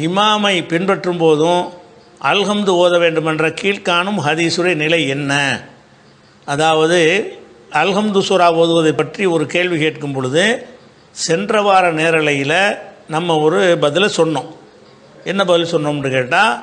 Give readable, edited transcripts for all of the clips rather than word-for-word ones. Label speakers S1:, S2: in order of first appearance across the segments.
S1: இமாமை பின்பற்றும் போதும் அல்ஹம்து ஓத வேண்டுமென்ற கீழ்காணும் ஹதீஸுடைய நிலை என்ன? அதாவது அல்ஹம்து சூரா ஓதுவதை பற்றி ஒரு கேள்வி கேட்கும் பொழுது சென்ற வார நேரலையில் நம்ம ஒரு பதிலை சொன்னோம். என்ன பதில் சொன்னோம்னு கேட்டால்,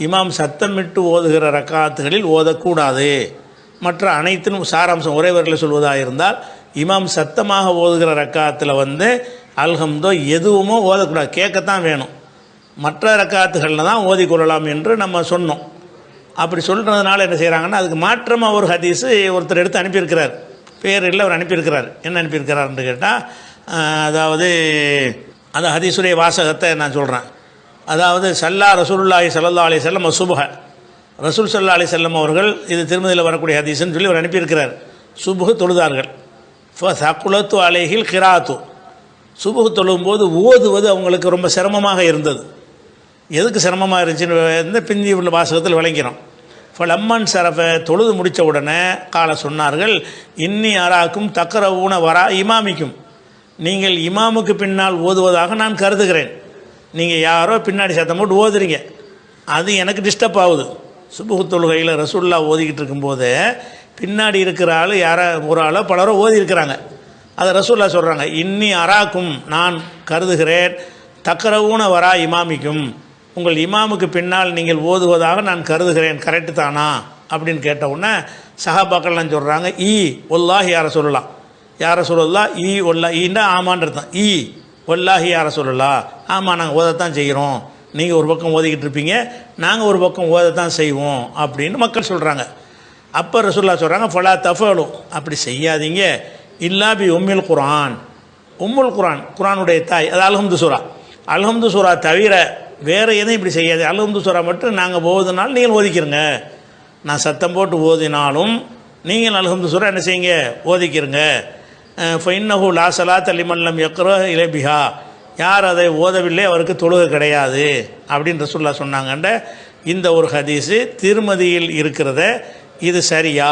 S1: இமாம் சத்தமிட்டு ஓதுகிற ரக்காத்துகளில் ஓதக்கூடாது. மற்ற அனைத்திலும் சாராம்சம் ஒரே வரையில் சொல்வதாக இருந்தால், இமாம் சத்தமாக ஓதுகிற ரக்காத்தில் அல்ஹம்தோ எதுவுமோ ஓதக்கூடாது, கேட்கத்தான் வேணும். மற்ற ரக்காத்துகளில் தான் ஓதிக்கொள்ளலாம் என்று நம்ம சொன்னோம். அப்படி சொல்கிறதுனால என்ன செய்கிறாங்கன்னா, அதுக்கு மாற்றமாக ஒரு ஹதீஸு ஒருத்தர் எடுத்து அனுப்பியிருக்கிறார். பேரில் அவர் அனுப்பியிருக்கிறார். என்ன அனுப்பியிருக்கிறார்னு கேட்டால், அதாவது அந்த ஹதீஸுடைய வாசகத்தை நான் சொல்கிறேன். அதாவது சல்லா ரசூலுல்லாஹி ஸல்லல்லாஹு அலைஹி வஸல்லம் சுபஹ, ரசூல் ஸல்லல்லாஹு அலைஹி வஸல்லம் அவர்கள், இது திருமதியில் வரக்கூடிய ஹதீஸ்ன்னு சொல்லி அவர் அனுப்பியிருக்கிறார். சுபுஹ் தொழுதார்கள். ஃபஸகுலத்து அலைஹில் கிராத்து, சுபுஹ் தொழும்போது ஓதுவது அவங்களுக்கு ரொம்ப சிரமமாக இருந்தது. எதுக்கு சிரமமாக இருந்துச்சுன்னு பிந்தி உள்ள வாசகத்தில் விளங்கிறோம். ஃபலம்மன் சரஃப, தொழுது முடித்த உடனே கால சொன்னார்கள், இன்னி அராக்கும் தக்கரவுன வரா இமாமிக்கும், நீங்கள் இமாமுக்கு பின்னால் ஓதுவதாக நான் கருதுகிறேன். நீங்கள் யாரோ பின்னாடி சத்தம் போட்டு ஓதுறீங்க, அது எனக்கு டிஸ்டர்ப் ஆகுது. சுபுஹ் தொழுகையில் ரசூல்லா ஓதிக்கிட்டு இருக்கும்போது பின்னாடி இருக்கிற ஆள் யாரோ ஒரு ஆளோ பலரோ ஓதி இருக்கிறாங்க. அதை ரசூல்லா சொல்கிறாங்க, இன்னி அராக்கும், நான் கருதுகிறேன், தக்கரவுன வரா இமாமிக்கும், உங்கள் இமாமுக்கு பின்னால் நீங்கள் ஓதுவதாக நான் கருதுகிறேன், கரெக்டு தானா அப்படின்னு கேட்ட உடனே சஹாபாக்கள்லாம் சொல்கிறாங்க, ஒல்லாஹி யார சொல்லலாம், யார சொல்லலாம், ஒல்லா ஈண்டா ஆமான்றதான், ஒல்லாஹி யார சொல்லலாம், ஆமாம் நாங்கள் ஓதத்தான் செய்கிறோம், நீங்கள் ஒரு பக்கம் ஓதிக்கிட்டு இருப்பீங்க, நாங்கள் ஒரு பக்கம் ஓதத்தான் செய்வோம் அப்படின்னு மக்கள் சொல்கிறாங்க. அப்போ ரசூல்லா சொல்கிறாங்க, ஃபலா தஃபலும், அப்படி செய்யாதீங்க, இல்லா பி உம்முல் குர்ஆன், உம்முல் குர்ஆன், குர்ஆனுடைய தாய், அது அல்ஹம்து சூரா, அல்ஹம்து சூரா தவிர வேறு எதுவும் இப்படி செய்யாது. அல்ஹம்து சூரா மட்டும் நாங்கள் ஓதுனாலும் நீங்கள் ஓதிக்கிறங்க, நான் சத்தம் போட்டு ஓதினாலும் நீங்கள் அல்ஹம்து சூரா என்ன செய்யுங்க, ஓதிக்கிறங்க. ஃபைன்னஹு லா ஸலாத்த லிமன் லம் யக்ரா இலைபிஹா, யார் அதை ஓதவில்லை அவருக்கு தொழுகை கிடையாது அப்படின்னு ரசூலுல்லாஹ் சொன்னாங்கன்ற இந்த ஒரு ஹதீஸு திருமதியில் இருக்கிறத, இது சரியா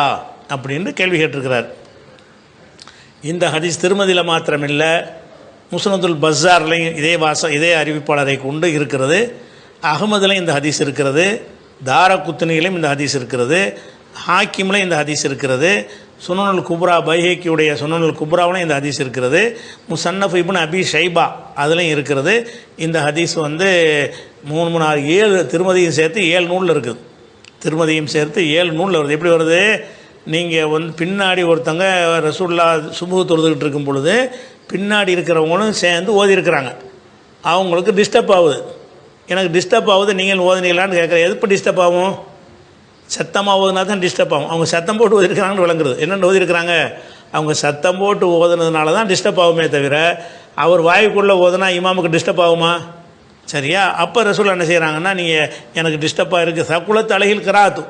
S1: அப்படின்னு கேள்வி கேட்டிருக்கிறார். இந்த ஹதீஸ் திருமதியில் மாத்திரமில்லை, முஸ்னதுல் பஸார்லையும் இதே அறிவிப்பாளரை கொண்டு இருக்கிறது, அகமதுலையும் இந்த ஹதீஸ் இருக்கிறது, தாரகுத்னியிலும் இந்த ஹதீஸ் இருக்கிறது, ஹாக்கிம்லையும் இந்த ஹதீஸ் இருக்கிறது, சுனனுல் குப்ரா பைஹக்கியுடைய சுனனுல் குப்ராவிலையும் இந்த ஹதீஸ் இருக்கிறது, முசன்னஃப் இப்னு அபி ஷைபா அதுலேயும் இருக்கிறது. இந்த ஹதீஸ் 3 6 7 திருமதியும் சேர்த்து 7 நூலில் இருக்குது. திருமதியும் சேர்த்து 7 நூலில் வருது. எப்படி வருது? நீங்கள் பின்னாடி ஒருத்தங்க ரசூல்லா சுபுஹ் தொழுதுகிட்டு இருக்கும் பொழுது பின்னாடி இருக்கிறவங்களும் சேர்ந்து ஓதி இருக்கிறாங்க, அவங்களுக்கு டிஸ்டர்ப் ஆகுது. எனக்கு டிஸ்டர்ப் ஆகுது, நீங்கள் ஓதுனீங்களான்னு கேட்குறேன். எதுப்போ டிஸ்டர்ப் ஆகும்? சத்தமாக ஓதுனா தான் டிஸ்டர்ப் ஆகும். அவங்க சத்தம் போட்டு ஓதிருக்கிறாங்கன்னு விளங்குறது. என்னென்னு ஓதிருக்கிறாங்க? அவங்க சத்தம் போட்டு ஓதுனதுனால தான் டிஸ்டர்ப் ஆகுமே தவிர, அவர் வாய்க்குள்ளே ஓதுனா இமாமுக்கு டிஸ்டர்ப் ஆகுமா? சரியா? அப்போ ரசூல் என்ன செய்கிறாங்கன்னா, நீங்கள் எனக்கு டிஸ்டர்பாக இருக்குது, சகுலத்து அலைஹில் கிராத்து,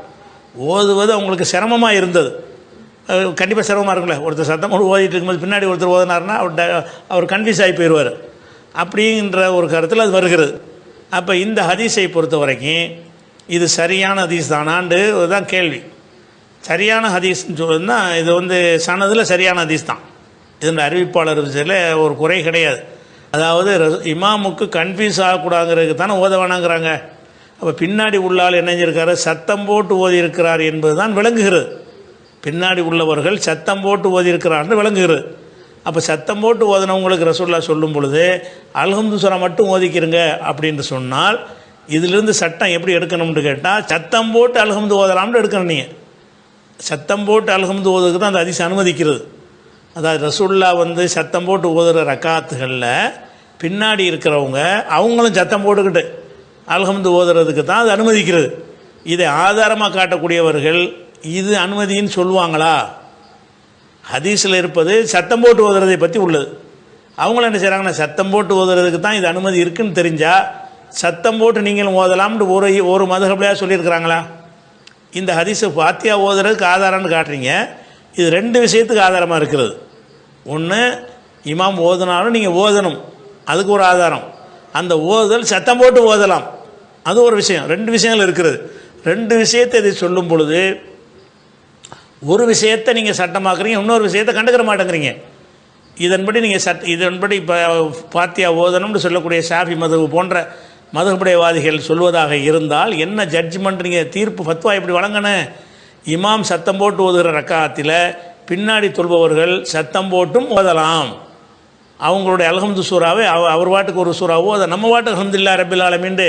S1: ஓதுவது அவங்களுக்கு சிரமமாக இருந்தது. கண்டிப்பாக சிரமமாக இருக்குல்ல, ஒருத்தர் சத்தம் போட்டு ஓதிட்டு இருக்கும்போது பின்னாடி ஒருத்தர் ஓதினார்னா அவர் கன்ஃபியூஸ் ஆகி போயிடுவார். அப்படின்ற ஒரு கருத்தில் அது வருகிறது. அப்போ இந்த ஹதீஸை பொறுத்த வரைக்கும் இது சரியான ஹதீஸ் தானான்னு தான் கேள்வி. சரியான ஹதீஸ்ன்னு சொன்னால் இது சனதில் சரியான ஹதீஸ் தான். இதன் அறிவிப்பாளர் விஷயத்தில் ஒரு குறை கிடையாது. அதாவது இமாமுக்கு கன்ஃபியூஸ் ஆகக்கூடாதுங்கிறதுக்கு தானே ஓத வேணாங்கிறாங்க. அப்போ பின்னாடி உள்ளால் என்னஞ்சிருக்காரு, சத்தம் போட்டு ஓதி இருக்கிறார் என்பது தான் விளங்குகிறது. பின்னாடி உள்ளவர்கள் சத்தம் போட்டு ஓதி இருக்கிறார்னு விளங்குகிறது. அப்போ சத்தம் போட்டு ஓதினவங்களுக்கு ரசூலுல்லாஹ் சொல்லும் பொழுது அல்ஹம்து சூரா மட்டும் ஓதிக்கிறங்க அப்படின்னு சொன்னால், இதிலிருந்து சட்டம் எப்படி எடுக்கணும்னு கேட்டால், சத்தம் போட்டு அல்ஹம்து ஓதலாம்னு எடுக்கணும். நீங்கள் சத்தம் போட்டு அல்ஹம்து ஓதுக்கு தான் அந்த ஹதீஸ் அனுமதிக்கிறது. அதாவது ரசூலுல்லாஹ் சத்தம் போட்டு ஓதுகிற ரக்காத்துகளில் பின்னாடி இருக்கிறவங்க அவங்களும் சத்தம் போட்டுக்கிட்டு அல்ஹம்து ஓதுறதுக்கு தான் அது அனுமதிக்கிறது. இதை ஆதாரமாக காட்டக்கூடியவர்கள் இது அனுமதின்னு சொல்லுவாங்களா? ஹதீஸில் இருப்பது சத்தம் போட்டு ஓதுறதை பற்றி உள்ளது. அவங்களும் என்ன செய்கிறாங்கன்னா, சத்தம் போட்டு ஓதுறதுக்கு தான் இது அனுமதி இருக்குன்னு தெரிஞ்சால் சத்தம் போட்டு நீங்களும் ஓதலாம்னு ஒரு மதுஹப்லையாக சொல்லியிருக்கிறாங்களா? இந்த ஹதீஸை ஃபாத்தியா ஓதுறதுக்கு ஆதாரம்னு காட்டுறீங்க. இது 2 விஷயத்துக்கு ஆதாரமாக இருக்கிறது. ஒன்று, இமாம் ஓதுனாலும் நீங்கள் ஓதணும், அதுக்கு ஒரு ஆதாரம். அந்த ஓதுதல் சத்தம் போட்டு ஓதலாம், அது ஒரு விஷயம். 2 விஷயங்கள் இருக்கிறது. 2 விஷயத்தை இதை சொல்லும் பொழுது ஒரு விஷயத்தை நீங்கள் சட்டமாக்குறீங்க, இன்னொரு விஷயத்தை கண்டுக்கிற மாட்டேங்கிறீங்க. இதன்படி நீங்கள் இதன்படி இப்போ ஃபாத்தியா ஓதணும்னு சொல்லக்கூடிய ஷாஃபி மதுஹப் போன்ற மதுஹபுடையவாதிகள் சொல்வதாக இருந்தால் என்ன ஜட்ஜ்மெண்ட், நீங்கள் தீர்ப்பு ஃபத்வா எப்படி வழங்கணும்? இமாம் சத்தம் போட்டு ஓதுகிற ரக்காத்தில் பின்னாடி தொல்பவர்கள் சத்தம் போட்டும் ஓதலாம். அவங்களுடைய அல்ஹம்து சூறாவை அவர் வாட்டுக்கு ஒரு சூறாவோ அதை நம்ம வாட்டுக்கு அல்ஹம்துலில்லாஹ் ரப்பில் ஆலமீன்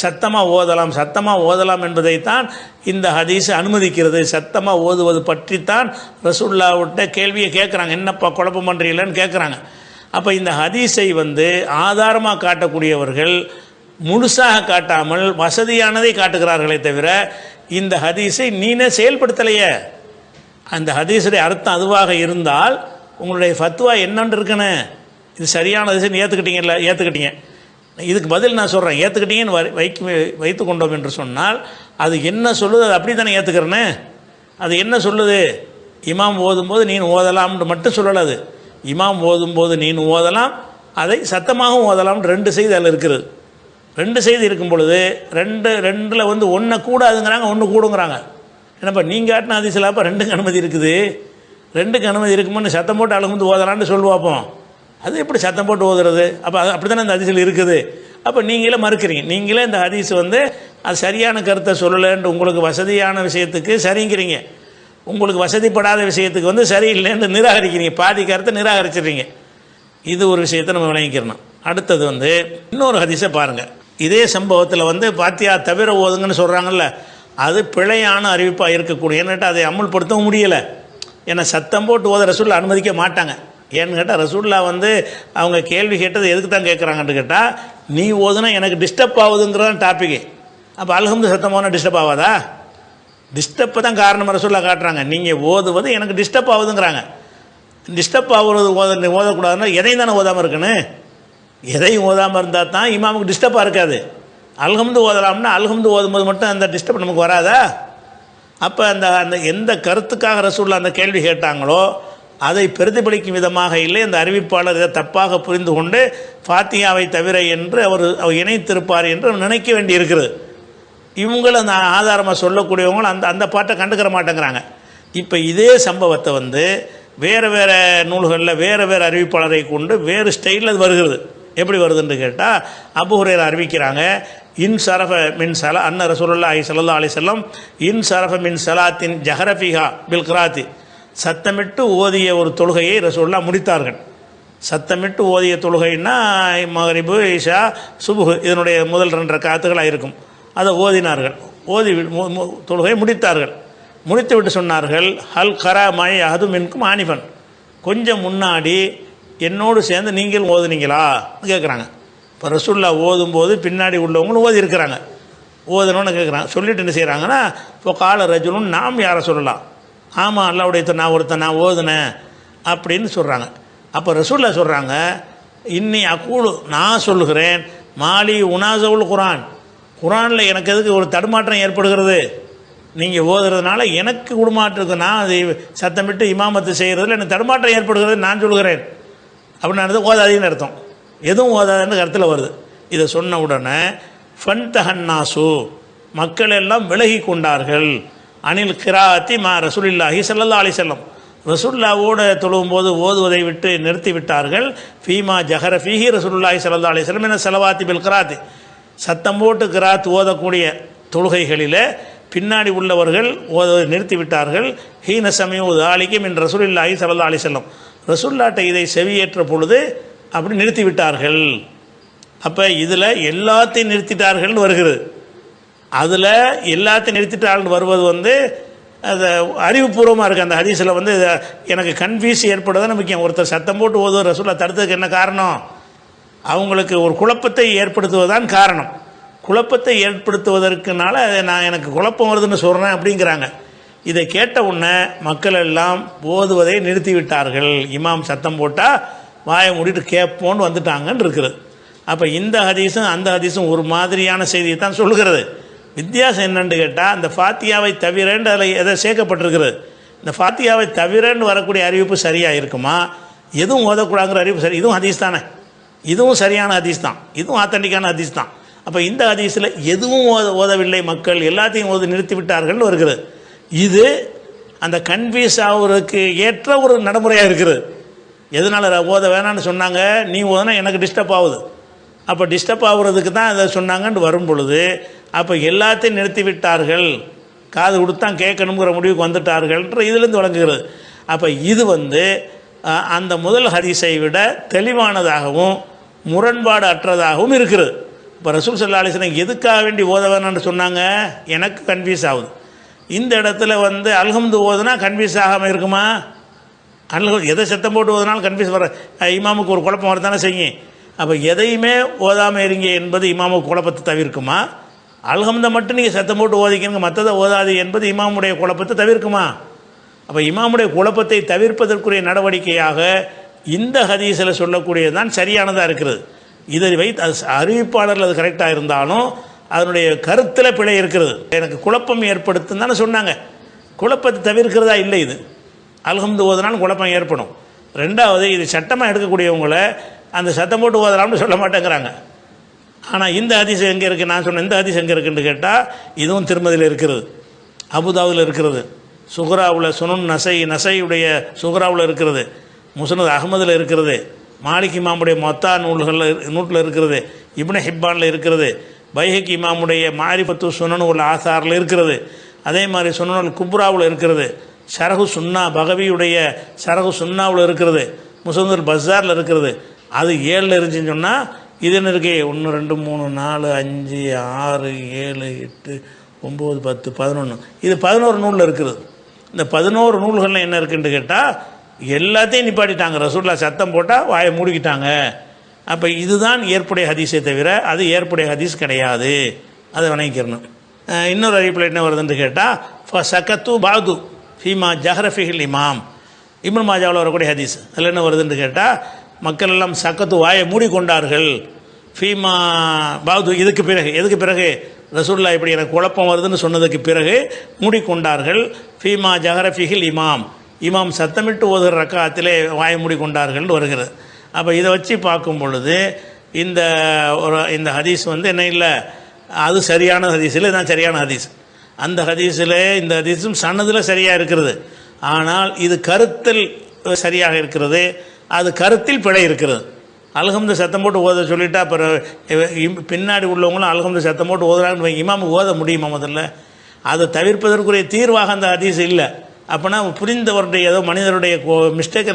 S1: சத்தமாக ஓதலாம் என்பதைத்தான் இந்த ஹதீஸ் அனுமதிக்கிறது. சத்தமாக ஓதுவது பற்றித்தான் ரசூலுல்லாஹ்விட்ட கேள்வியை கேட்குறாங்க, என்னப்பா குழப்பம் பண்ணுறீங்களன்னு கேட்குறாங்க. அப்போ இந்த ஹதீஸை ஆதாரமாக காட்டக்கூடியவர்கள் முழுசாக காட்டாமல் வசதியானதை காட்டுகிறார்களே தவிர இந்த ஹதீஸை நீனே செயல்படுத்தலையே. அந்த ஹதீஸுடைய அர்த்தம் அதுவாக இருந்தால் உங்களுடைய ஃபத்வா என்னன்னு இருக்கணும், இது சரியான ஹதீஸை ஏற்றுக்கிட்டீங்க. இதுக்கு பதில் நான் சொல்கிறேன், ஏற்றுக்கிட்டீங்கன்னு வைத்து கொண்டோம் என்று சொன்னால் அது என்ன சொல்லுது, அது அப்படி தானே ஏற்றுக்கிறேன்னு. அது என்ன சொல்லுது? இமாம் ஓதும்போது நீ ஓதலாம்னு மட்டும் சொல்லலாது. இமாம் ஓதும்போது நீ ஓதலாம், அதை சத்தமாகவும் ஓதலாம்னு 2 செய்தி அதில் இருக்குது. 2 செய்தி இருக்கும் பொழுது ரெண்டில் ஒன்றை கூடாதுங்கிறாங்க, ஒன்று கூடுங்கிறாங்க. என்னப்பா நீங்கள் காட்டின ஹதீஸில் அப்போ 2க்கு அனுமதி இருக்குது, 2க்கு அனுமதி இருக்கும்போது சத்தம் போட்டு அழுகுந்து ஓதலான்னு சொல்லுவாப்போம். அது எப்படி சத்தம் போட்டு ஓதுறது? அப்போ அது அப்படி தானே இந்த ஹதீஸில் இருக்குது. அப்போ நீங்களே மறுக்கிறீங்க, நீங்களே இந்த ஹதீஸ் அது சரியான கருத்தை சொல்லலைன்ட்டு உங்களுக்கு வசதியான விஷயத்துக்கு சரிங்கிறீங்க, உங்களுக்கு வசதிப்படாத விஷயத்துக்கு சரியில்லைன்னு நிராகரிக்கிறீங்க, பாதி கருத்தை நிராகரிச்சிடுறீங்க. இது ஒரு விஷயத்தை நம்ம விளங்கிக்கிறணும். அடுத்தது இன்னொரு ஹதீஸை பாருங்கள். இதே சம்பவத்தில் பாத்தியா தவிர ஓதுங்கன்னு சொல்கிறாங்கல்ல, அது பிழையான அறிவிப்பாக இருக்கக்கூடிய, ஏன்னு அதை அமுல்படுத்தவும் முடியலை. ஏன்னா சத்தம் போட்டு ஓத ரசூலுல்லாஹ் அனுமதிக்க மாட்டாங்க. ஏன்னு கேட்டால் ரசூலுல்லாஹ் அவங்க கேள்வி கேட்டது எதுக்கு தான் கேட்குறாங்கன்னு கேட்டால், நீ ஓதுனா எனக்கு டிஸ்டர்ப் ஆகுதுங்கிறதான் டாப்பிக்கு. அப்போ அல்ஹம்து சத்தம் போனால் டிஸ்டர்ப் ஆகாதா? டிஸ்டர்ப்பை தான் காரணம் ரசூலுல்லாஹ் காட்டுறாங்க. நீங்கள் ஓதுவது எனக்கு டிஸ்டர்ப் ஆகுதுங்கிறாங்க. டிஸ்டர்ப் ஆகுறது ஓதக்கூடாதுன்னா எதையும் தானே ஓதாமல் இருக்கணும். எதையும் ஓதாமல் இருந்தால் தான் இமாமுக்கு டிஸ்டர்பாக இருக்காது. அல்ஹம்து ஓதலாம்னா அல்ஹம்து ஓதும்போது மட்டும் அந்த டிஸ்டர்ப் நமக்கு வராதா? அப்போ அந்த எந்த கருத்துக்காக ரசூலுல்லாஹ் அந்த கேள்வி கேட்டாங்களோ அதை பிரதிபலிக்கும் விதமாக இல்லை, அந்த அறிவிப்பாளர் இதை தப்பாக புரிந்து கொண்டு ஃபாத்தியாவை தவிர என்று அவர் இணைத்திருப்பார் என்று நினைக்க வேண்டி இருக்கிறது. இவங்களும் அந்த ஆதாரமாக சொல்லக்கூடியவங்களும் அந்த பாட்டை கண்டுக்கிற மாட்டேங்கிறாங்க. இப்போ இதே சம்பவத்தை வேறு வேறு நூல்களில் வேறு வேறு அறிவிப்பாளரை கொண்டு வேறு ஸ்டைலில் அது வருகிறது. எப்படி வருதுன்னு கேட்டால், அபூ ஹுரைரா அறிவிக்கிறாங்க, இன் சரஃப மின் சலா அன்ன ரசூலுல்லாஹி ஸல்லல்லாஹு அலைஹி வஸல்லம் இன் சரஃப மின் சலாத்தின் ஜஹரஃபிஹா பில் கிராத்தி, சத்தமிட்டு ஓதிய ஒரு தொழுகையை ரசூலுல்லாஹ் முடித்தார்கள். சத்தமிட்டு ஓதிய தொழுகைன்னா மக்ரிபு இஷா சுபுஹ் இதனுடைய முதல் 2 ரக்காத்துகளாக இருக்கும். அதை ஓதினார்கள், ஓதி தொழுகையை முடித்தார்கள். முடித்து விட்டு சொன்னார்கள், ஹல் கரா மாய் அஹது மின்கும் ஆனிஃபன், கொஞ்சம் முன்னாடி என்னோடு சேர்ந்து நீங்கள் ஓதுனீங்களா கேட்குறாங்க. இப்போ ரசூலுல்லாஹ் ஓதும்போது பின்னாடி உள்ளவங்களும் ஓதி இருக்கிறாங்க. ஓதணும்னு கேட்குறாங்க. சொல்லிட்டு என்ன செய்கிறாங்கன்னா, இப்போ கால ரஜுலும் நாம் யாரை சொல்லலாம், ஆமாம் அல்லாஹ்வுடைய நான் ஓதுனேன் அப்படின்னு சொல்கிறாங்க. அப்போ ரசூலுல்லாஹ் சொல்கிறாங்க, இன்னி அக்கூலு நான் சொல்லுகிறேன், மாலி உனாசவுல் குரானில் எனக்கு எதுக்கு ஒரு தடுமாற்றம் ஏற்படுகிறது, நீங்கள் ஓதுறதுனால எனக்கு உடுமாற்றம், நான் அதை சத்தமிட்டு இமாமத்து செய்கிறதுல எனக்கு தடுமாற்றம் ஏற்படுகிறது நான் சொல்கிறேன் அப்படின்னு ஓதாதீன்னு அர்த்தம். எதுவும் ஓதாதுன்னு கருத்தில் வருது. இதை சொன்ன உடனே ஃபன்தஹன்னாசு, மக்கள் எல்லாம் விலகி கொண்டார்கள், அனில் கிராத்தி மா ரசூலுல்லாஹி ஸல்லல்லாஹு அலைஹி வஸல்லம், ரசூலுல்லாஹ்வோட தொழும்போது ஓதுவதை விட்டு நிறுத்தி விட்டார்கள். ஃபீமா ஜஹர ஃபீஹி ரசூலுல்லாஹி ஸல்லல்லாஹு அலைஹி வஸல்லம் என ஸலவாத்தி பில் கிராத்தி, சத்தம் போட்டு கிராத் ஓதக்கூடிய தொழுகைகளில் பின்னாடி உள்ளவர்கள் ஓதுவதை நிறுத்திவிட்டார்கள். ஹீன சமயம் தாலிக்கு மின் ரசூலுல்லாஹி ஸல்லல்லாஹு அலைஹி வஸல்லம், ரசூலுல்லாஹ்ட்ட இதை செவியேற்ற பொழுது அப்படி நிறுத்திவிட்டார்கள். அப்போ இதில் எல்லாத்தையும் நிறுத்திட்டார்கள்னு வருகிறது. அதில் எல்லாத்தையும் நிறுத்திட்டார்கள் வருவது அது அறிவுபூர்வமாக இருக்குது. அந்த ஹதீஸில் எனக்கு கன்ஃபியூஸ் ஏற்படுவதுன்னு முக்கியம். ஒருத்தர் சத்தம் போட்டு ஓதுவது ரசூலுல்லாஹ் தடுத்ததுக்கு என்ன காரணம்? அவங்களுக்கு ஒரு குழப்பத்தை ஏற்படுத்துவதுதான் காரணம். குழப்பத்தை ஏற்படுத்துவதற்குனால எனக்கு குழப்பம் வருதுன்னு சொல்கிறேன் அப்படிங்கிறாங்க. இதை கேட்ட உடனே மக்கள் எல்லாம் ஓதுவதை நிறுத்திவிட்டார்கள். இமாம் சத்தம் போட்டால் வாயை மூடிட்டு கேட்போன்னு வந்துட்டாங்கன்னு இருக்கிறது. அப்போ இந்த ஹதீஸும் அந்த ஹதீஸும் ஒரு மாதிரியான செய்தியை தான் சொல்லுகிறது. வித்தியாசம் என்னன்னு கேட்டால், அந்த ஃபாத்தியாவை தவிரன்னு அதில் எதை சேர்க்கப்பட்டிருக்கிறது. இந்த ஃபாத்தியாவை தவிரன்னு வரக்கூடிய அறிவிப்பு சரியாக இருக்குமா, எதுவும் ஓதக்கூடாங்கிற அறிவிப்பு சரி, இதுவும் ஹதீஸ் தானே, இதுவும் சரியான ஹதீஸ் தான், இதுவும் ஆத்தன்டிக்கான ஹதீஸ் தான். அப்போ இந்த ஹதீஸில் எதுவும் ஓதவில்லை, மக்கள் எல்லாத்தையும் ஓதி நிறுத்திவிட்டார்கள்னு வருகிறது. இது அந்த கன்ஃபியூஸ் ஆகுறதுக்கு ஏற்ற ஒரு நடைமுறையாக இருக்குது. எதனால் ஓத வேணான்னு சொன்னாங்க, நீ ஓதுனா எனக்கு டிஸ்டர்ப் ஆகுது, அப்போ டிஸ்டர்ப் ஆகுறதுக்கு தான் அதை சொன்னாங்கன்னு வரும் பொழுது அப்போ எல்லாத்தையும் நிறுத்தி விட்டார்கள், காது கொடுத்தான் கேட்கணுங்கிற முடிவுக்கு வந்துட்டார்கள்ன்ற இதுலேருந்து வழங்குகிறது. அப்போ இது அந்த முதல் ஹதீஸை விட தெளிவானதாகவும் முரண்பாடு அற்றதாகவும் இருக்கிறது. இப்போ ரசூல் ஸல்லல்லாஹு அலைஹி வஸல்லம் எதுக்காக வேண்டி ஓத வேணாம்னு சொன்னாங்க, எனக்கு கன்ஃபியூஸ் ஆகுது. இந்த இடத்துல அல்ஹம்து ஓதுனா கன்ஃபியூஸ் ஆகாமல் இருக்குமா? எதை சத்தம் போட்டு ஓதுனாலும் கன்ஃபியூஸ் வர இமாமுக்கு ஒரு குழப்பம் வரத்தானே செய்யும். அப்போ எதையுமே ஓதாமல் இருங்க என்பது இமாமுக்கு குழப்பத்தை தவிர்க்குமா? அல்ஹம்தை மட்டும் நீங்கள் சத்தம் போட்டு ஓதிக்கணுங்க, மற்றதை ஓதாது என்பது இமாமுடைய குழப்பத்தை தவிர்க்குமா? அப்போ இமாமுடைய குழப்பத்தை தவிர்ப்பதற்குரிய நடவடிக்கையாக இந்த ஹதீஸில் சொல்லக்கூடியது தான் சரியானதாக இருக்கிறது. இதை வைத்து அது அறிவிப்பாளர்கள் அது கரெக்டாக இருந்தாலும் அதனுடைய கருத்தில் பிழை இருக்கிறது. எனக்கு குழப்பம் ஏற்படுத்துன்னு தானே சொன்னாங்க. குழப்பத்தை தவிர்க்கிறதா இல்லை. இது அல்ஹம்து ஓதுனாலும் குழப்பம் ஏற்படும். ரெண்டாவது, இது சட்டமாக எடுக்கக்கூடியவங்களை அந்த சத்தம் போட்டு ஓதலாம்னு சொல்ல மாட்டேங்கிறாங்க. ஆனால் இந்த ஹதீஸ் எங்கே இருக்குது? நான் சொன்ன இந்த ஹதீஸ் எங்கே இருக்குன்னு கேட்டால் இதுவும் திருமதியில் இருக்கிறது, அபுதாவில் இருக்கிறது, சுகராவில் சுனன் நசையுடைய சுகராவில் இருக்கிறது, முஸ்னத் அஹ்மதில் இருக்கிறது, மாலிக் இமாமுடைய மொத்தா நூலில் இருக்கிறது, இப்னு ஹிப்பானில் இருக்கிறது, பைஹக்கி இமாமுடைய மாரிஃபத்து சுனன் உல் ஆசாரில் இருக்கிறது, அதே மாதிரி சுனனுல் குப்ராவில் இருக்கிறது, ஷரஹு சுன்னா பகவியுடைய ஷரஹு சுன்னாவில் இருக்கிறது, முஸ்னதுல் பஸாரில் இருக்கிறது. அது 7 இருந்துச்சுன்னு சொன்னால் இது என்ன இருக்கு? 1 2 3 4 5 6 7 8 9 10 11, இது 11 நூலில் இருக்குது. இந்த 11 நூல்களில் என்ன இருக்குன்னு கேட்டால் எல்லாத்தையும் நிப்பாட்டிட்டாங்க. ரசூலுல்லாஹ் சத்தம் போட்டால் வாயை மூடிக்கிட்டாங்க. அப்போ இதுதான் ஏற்புடைய ஹதீஸை தவிர அது ஏற்புடைய ஹதீஸ் கிடையாது. அதை வணங்கிக்கிறணும். இன்னொரு அறிவிப்பில் என்ன வருதுன்னு கேட்டால் சக்கத்து பாது ஃபீமா ஜஹரஃபிஹில் இமாம், இப்னு மாஜாவில் வரக்கூடிய ஹதீஸ். அதில் என்ன வருதுன்னு கேட்டால் மக்கள் எல்லாம் சக்கத்து வாயை மூடிக்கொண்டார்கள். ஃபீமா பாது இதுக்கு பிறகு, எதுக்கு பிறகு? ரசூலுல்லாஹ் இப்படி எனக்கு குழப்பம் வருதுன்னு சொன்னதுக்கு பிறகு மூடிக்கொண்டார்கள். ஃபீமா ஜஹரஃபிஹில் இமாம், இமாம் சத்தமிட்டு ஓதுகிற ரக்காத்திலே வாயை மூடிக்கொண்டார்கள்னு வருகிறது. அப்போ இதை வச்சு பார்க்கும் பொழுது இந்த ஹதீஸ் என்ன இல்லை, அது சரியான ஹதீஸ் இல்லை, இதுதான் சரியான ஹதீஸ். அந்த ஹதீஸில் இந்த ஹதீஸும் சன்னதில் சரியாக இருக்கிறது. ஆனால் இது கருத்தில் சரியாக இருக்கிறது, அது கருத்தில் பிழை இருக்கிறது. அல்ஹம்து சத்தம் போட்டு ஓத சொல்லிட்டா அப்புறம் பின்னாடி உள்ளவங்களும் அல்ஹம்து சத்தம் போட்டு ஓதுறாங்கன்னு இமாம் ஓத முடியுமா? முதல்ல அதை தவிர்ப்பதற்குரிய தீர்வாக அந்த ஹதீஸ் இல்லை. அப்போனா புரிந்தவருடைய ஏதோ மனிதருடைய மிஸ்டேக்